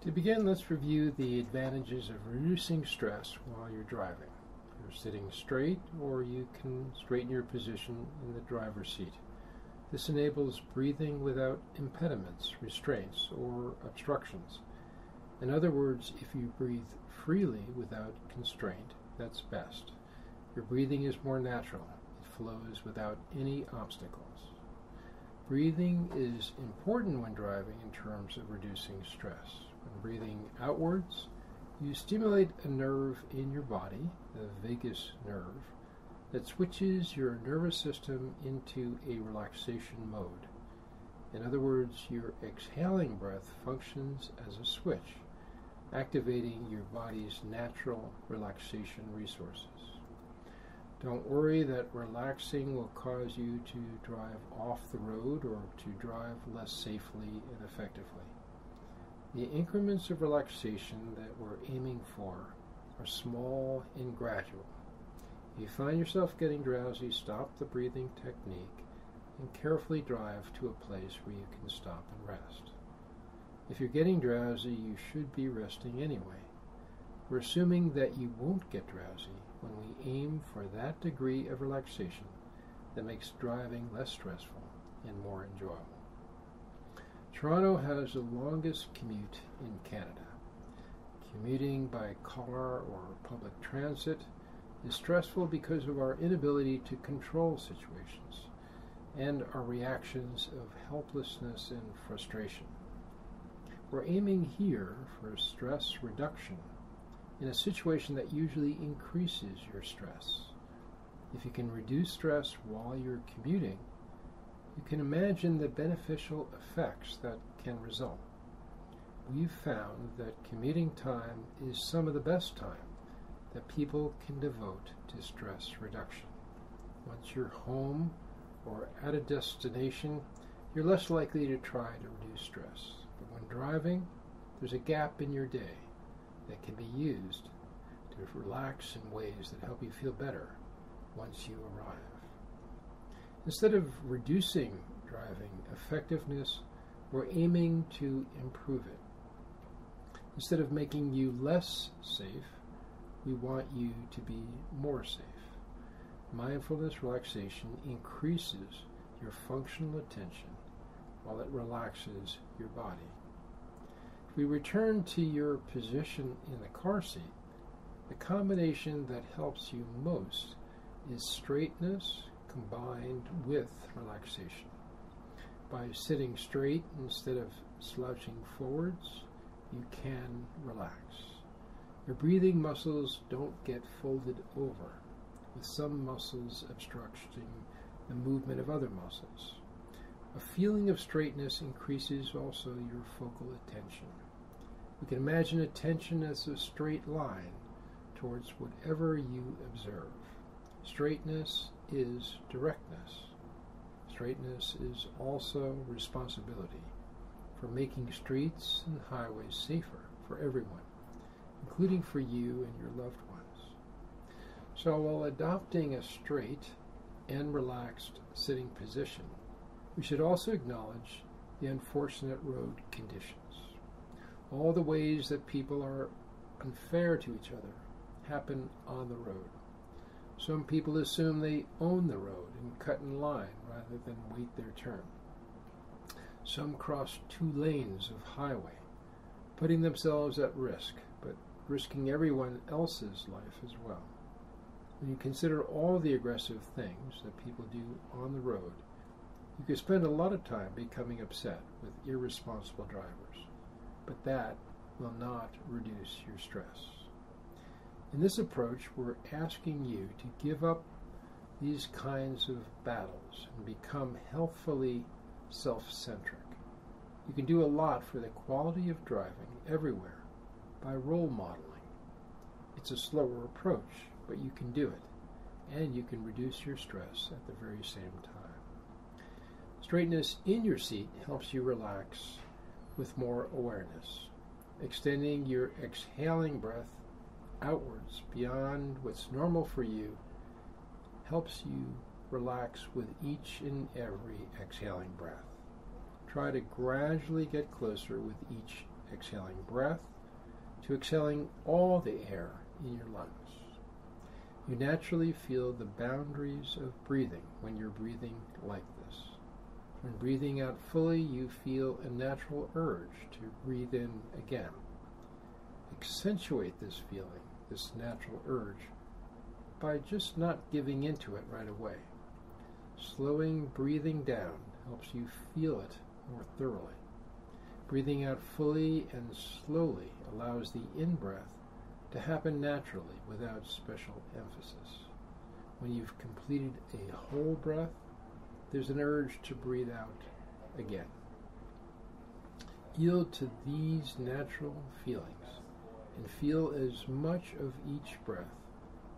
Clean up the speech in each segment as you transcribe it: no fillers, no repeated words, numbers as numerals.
To begin, let's review the advantages of reducing stress while you're driving. You're sitting straight, or you can straighten your position in the driver's seat. This enables breathing without impediments, restraints, or obstructions. In other words, if you breathe freely without constraint, that's best. Your breathing is more natural. It flows without any obstacles. Breathing is important when driving in terms of reducing stress. When breathing outwards, you stimulate a nerve in your body, the vagus nerve, that switches your nervous system into a relaxation mode. In other words, your exhaling breath functions as a switch, activating your body's natural relaxation resources. Don't worry that relaxing will cause you to drive off the road or to drive less safely and effectively. The increments of relaxation that we're aiming for are small and gradual. If you find yourself getting drowsy, stop the breathing technique and carefully drive to a place where you can stop and rest. If you're getting drowsy, you should be resting anyway. We're assuming that you won't get drowsy when we aim for that degree of relaxation that makes driving less stressful and more enjoyable. Toronto has the longest commute in Canada. Commuting by car or public transit is stressful because of our inability to control situations and our reactions of helplessness and frustration. We're aiming here for stress reduction in a situation that usually increases your stress. If you can reduce stress while you're commuting, you can imagine the beneficial effects that can result. We've found that commuting time is some of the best time that people can devote to stress reduction. Once you're home or at a destination, you're less likely to try to reduce stress. But when driving, there's a gap in your day that can be used to relax in ways that help you feel better once you arrive. Instead of reducing driving effectiveness, we're aiming to improve it. Instead of making you less safe, we want you to be more safe. Mindfulness relaxation increases your functional attention while it relaxes your body. If we return to your position in the car seat, the combination that helps you most is straightness combined with relaxation. By sitting straight instead of slouching forwards, you can relax. Your breathing muscles don't get folded over, with some muscles obstructing the movement of other muscles. A feeling of straightness increases also your focal attention. We can imagine attention as a straight line towards whatever you observe. Straightness is directness. Straightness is also responsibility for making streets and highways safer for everyone, including for you and your loved ones. So while adopting a straight and relaxed sitting position, we should also acknowledge the unfortunate road conditions. All the ways that people are unfair to each other happen on the road. Some people assume they own the road and cut in line rather than wait their turn. Some cross 2 lanes of highway, putting themselves at risk, but risking everyone else's life as well. When you consider all the aggressive things that people do on the road, you could spend a lot of time becoming upset with irresponsible drivers, but that will not reduce your stress. In this approach, we're asking you to give up these kinds of battles and become healthfully self-centric. You can do a lot for the quality of driving everywhere by role modeling. It's a slower approach, but you can do it, and you can reduce your stress at the very same time. Straightness in your seat helps you relax with more awareness. Extending your exhaling breath outwards beyond what's normal for you helps you relax with each and every exhaling breath. Try to gradually get closer with each exhaling breath to exhaling all the air in your lungs. You naturally feel the boundaries of breathing when you're breathing like this. When breathing out fully, you feel a natural urge to breathe in again. Accentuate this feeling, this natural urge, by just not giving into it right away. Slowing breathing down helps you feel it more thoroughly. Breathing out fully and slowly allows the in-breath to happen naturally without special emphasis. When you've completed a whole breath, there's an urge to breathe out again. Yield to these natural feelings and feel as much of each breath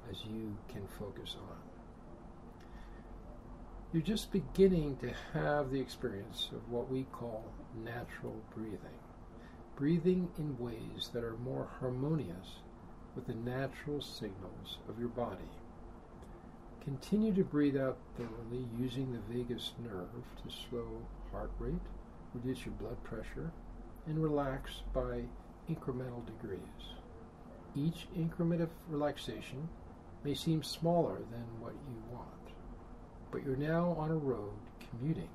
as you can focus on. You're just beginning to have the experience of what we call natural breathing. Breathing in ways that are more harmonious with the natural signals of your body. Continue to breathe out thoroughly using the vagus nerve to slow heart rate, reduce your blood pressure, and relax by incremental degrees. Each increment of relaxation may seem smaller than what you want, but you're now on a road commuting,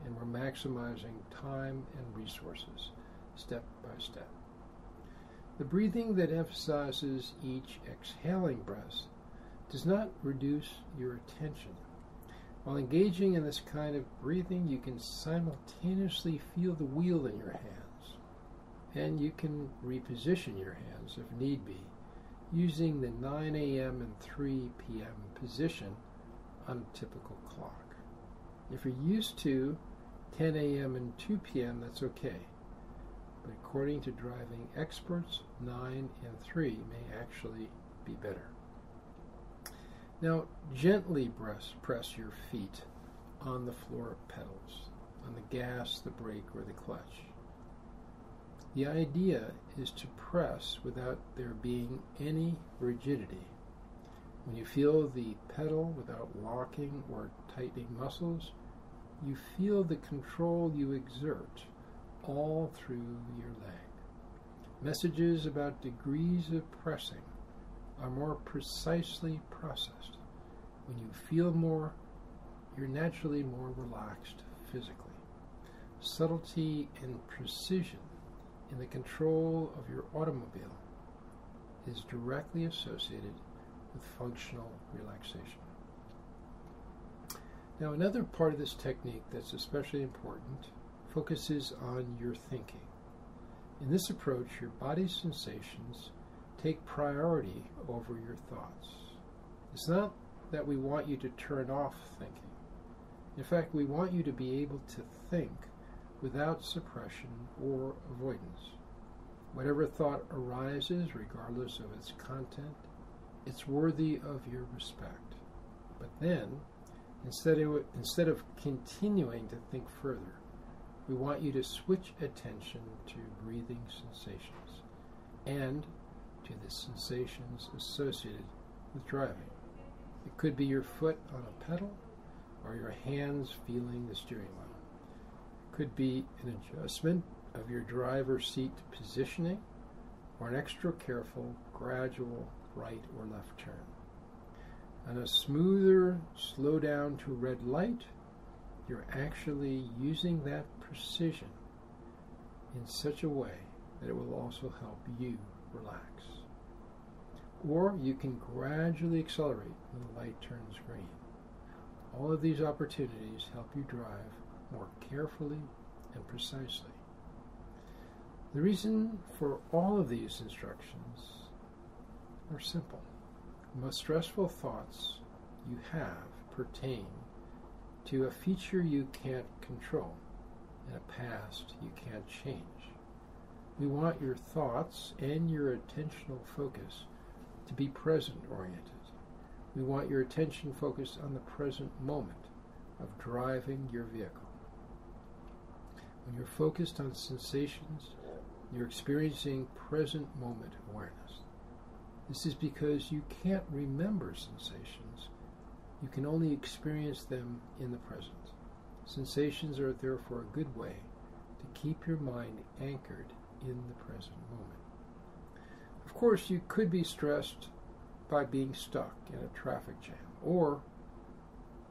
and we're maximizing time and resources step by step. The breathing that emphasizes each exhaling breath does not reduce your attention. While engaging in this kind of breathing, you can simultaneously feel the wheel in your hands, and you can reposition your hands if need be, using the 9 a.m. and 3 p.m. position on a typical clock. If you're used to 10 a.m. and 2 p.m., that's okay. But according to driving experts, 9 and 3 may actually be better. Now, gently press your feet on the floor pedals, on the gas, the brake, or the clutch. The idea is to press without there being any rigidity. When you feel the pedal without locking or tightening muscles, you feel the control you exert all through your leg. Messages about degrees of pressing are more precisely processed. When you feel more, you're naturally more relaxed physically. Subtlety and precision in the control of your automobile is directly associated with functional relaxation. Now, another part of this technique that's especially important focuses on your thinking. In this approach, your body's sensations take priority over your thoughts. It's not that we want you to turn off thinking. In fact, we want you to be able to think without suppression or avoidance. Whatever thought arises, regardless of its content, it's worthy of your respect. But then, instead of continuing to think further, we want you to switch attention to breathing sensations and to the sensations associated with driving. It could be your foot on a pedal or your hands feeling the steering wheel. It could be an adjustment of your driver's seat positioning or an extra careful, gradual right or left turn. On a smoother slow down to red light, you're actually using that precision in such a way that it will also help you relax. Or you can gradually accelerate when the light turns green. All of these opportunities help you drive more carefully and precisely. The reason for all of these instructions are simple. The most stressful thoughts you have pertain to a feature you can't control and a past you can't change. We want your thoughts and your attentional focus to be present-oriented. We want your attention focused on the present moment of driving your vehicle. When you're focused on sensations, you're experiencing present moment awareness. This is because you can't remember sensations. You can only experience them in the present. Sensations are therefore a good way to keep your mind anchored in the present moment. Of course, you could be stressed by being stuck in a traffic jam or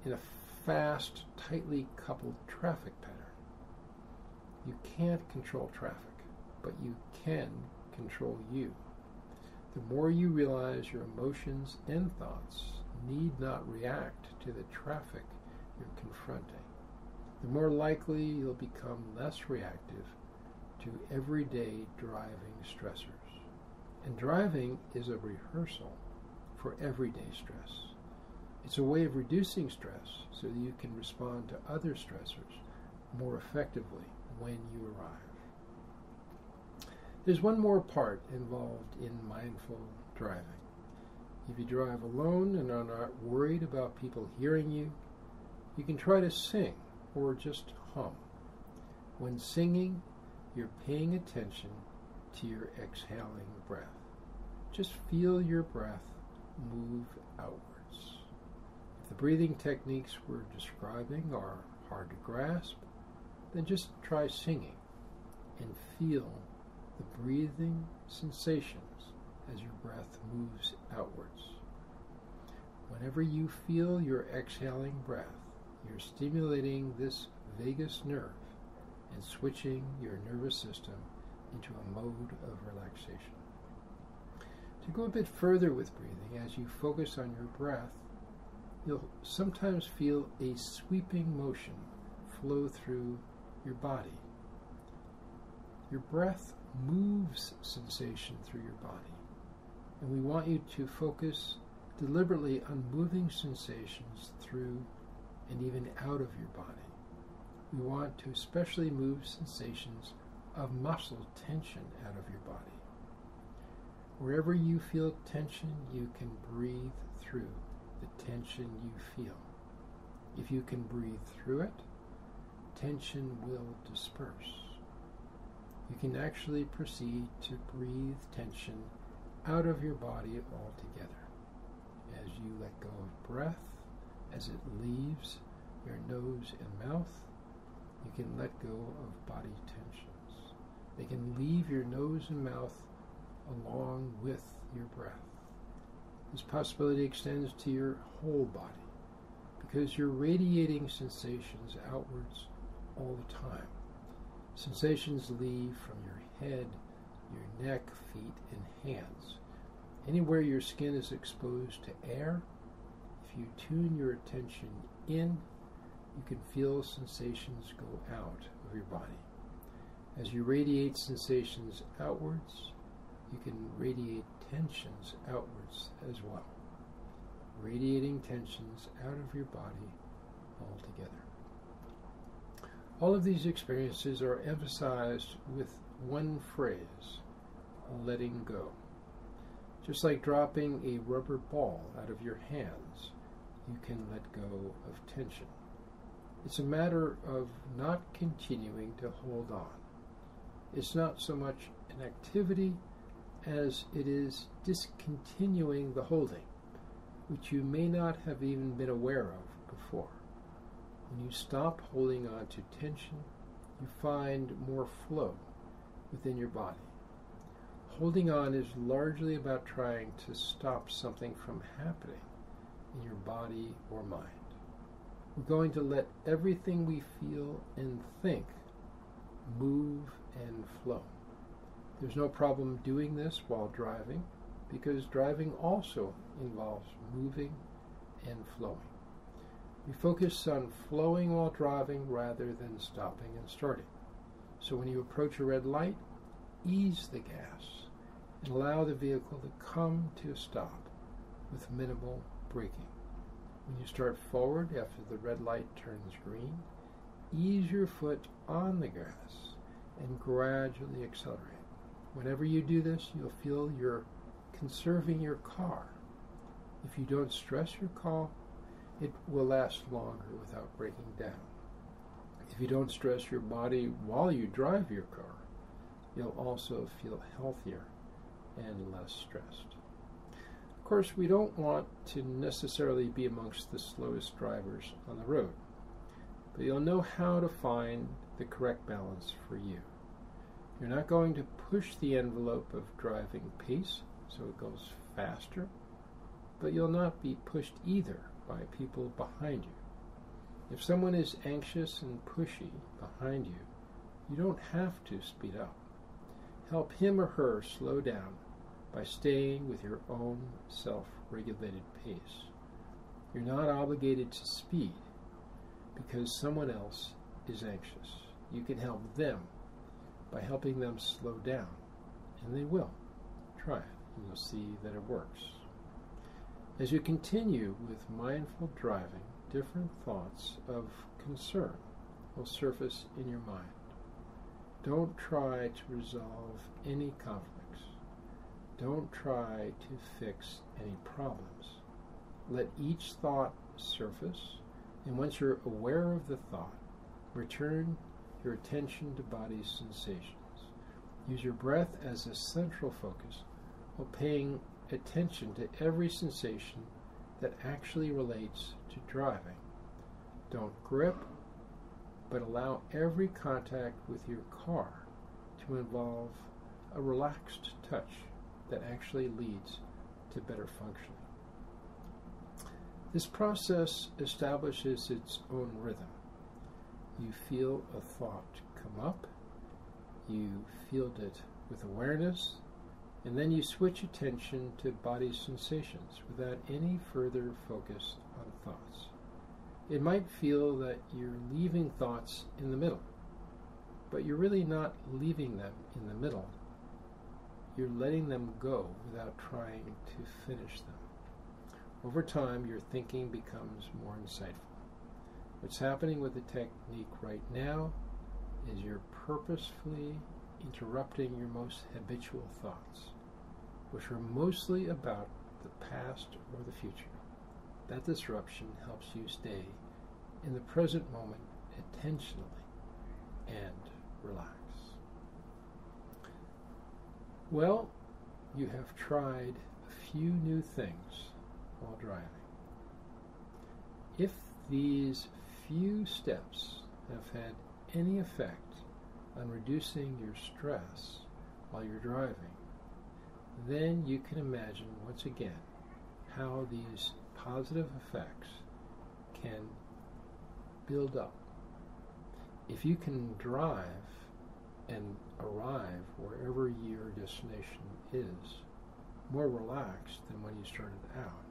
in a fast, tightly coupled traffic pattern. You can't control traffic, but you can control you. The more you realize your emotions and thoughts need not react to the traffic you're confronting, the more likely you'll become less reactive to everyday driving stressors. And driving is a rehearsal for everyday stress. It's a way of reducing stress so that you can respond to other stressors more effectively when you arrive. There's one more part involved in mindful driving. If you drive alone and are not worried about people hearing you, you can try to sing or just hum. When singing, you're paying attention to your exhaling breath. Just feel your breath move outwards. If the breathing techniques we're describing are hard to grasp, then just try singing and feel the breathing sensations as your breath moves outwards. Whenever you feel your exhaling breath, you're stimulating this vagus nerve and switching your nervous system into a mode of relaxation. To go a bit further with breathing, as you focus on your breath, you'll sometimes feel a sweeping motion flow through your body. Your breath moves sensation through your body, and we want you to focus deliberately on moving sensations through and even out of your body. We want to especially move sensations of muscle tension out of your body. Wherever you feel tension, you can breathe through the tension you feel. If you can breathe through it, tension will disperse. You can actually proceed to breathe tension out of your body altogether. As you let go of breath, as it leaves your nose and mouth, you can let go of body tensions. They can leave your nose and mouth along with your breath. This possibility extends to your whole body because you're radiating sensations outwards all the time. Sensations leave from your head, your neck, feet, and hands. Anywhere your skin is exposed to air, if you tune your attention in, you can feel sensations go out of your body. As you radiate sensations outwards, you can radiate tensions outwards as well, radiating tensions out of your body altogether. All of these experiences are emphasized with one phrase, letting go. Just like dropping a rubber ball out of your hands, you can let go of tension. It's a matter of not continuing to hold on. It's not so much an activity as it is discontinuing the holding, which you may not have even been aware of before. When you stop holding on to tension, you find more flow within your body. Holding on is largely about trying to stop something from happening in your body or mind. We're going to let everything we feel and think move and flow. There's no problem doing this while driving, because driving also involves moving and flowing. We focus on flowing while driving rather than stopping and starting. So when you approach a red light, ease the gas and allow the vehicle to come to a stop with minimal braking. When you start forward after the red light turns green, ease your foot on the gas and gradually accelerate. Whenever you do this, you'll feel you're conserving your car. If you don't stress your car, it will last longer without breaking down. If you don't stress your body while you drive your car, you'll also feel healthier and less stressed. Of course, we don't want to necessarily be amongst the slowest drivers on the road, but you'll know how to find the correct balance for you. You're not going to push the envelope of driving pace so it goes faster, but you'll not be pushed either by people behind you. If someone is anxious and pushy behind you, you don't have to speed up. Help him or her slow down by staying with your own self-regulated pace. You're not obligated to speed because someone else is anxious. You can help them by helping them slow down, and they will. Try it, and you'll see that it works. As you continue with mindful driving, different thoughts of concern will surface in your mind. Don't try to resolve any conflicts. Don't try to fix any problems. Let each thought surface, and once you're aware of the thought, return your attention to body sensations. Use your breath as a central focus while paying attention to every sensation that actually relates to driving. Don't grip, but allow every contact with your car to involve a relaxed touch that actually leads to better functioning. This process establishes its own rhythm. You feel a thought come up, you field it with awareness, and then you switch attention to body sensations without any further focus on thoughts. It might feel that you're leaving thoughts in the middle, but you're really not leaving them in the middle. You're letting them go without trying to finish them. Over time, your thinking becomes more insightful. What's happening with the technique right now is you're purposefully interrupting your most habitual thoughts, which are mostly about the past or the future. That disruption helps you stay in the present moment intentionally and relax. Well, you have tried a few new things while driving. If these few steps have had any effect on reducing your stress while you're driving, then you can imagine once again how these positive effects can build up. If you can drive and arrive wherever your destination is more relaxed than when you started out,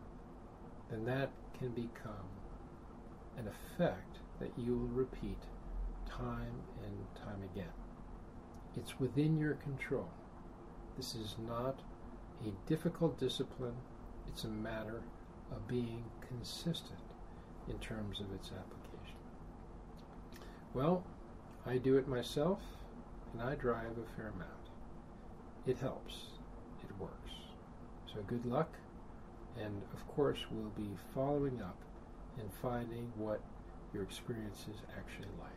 then that can become an effect that you will repeat time and time again. It's within your control. This is not a difficult discipline. It's a matter of being consistent in terms of its application. Well, I do it myself, and I drive a fair amount. It helps. It works. So good luck, and of course we'll be following up and finding what your experience is actually like.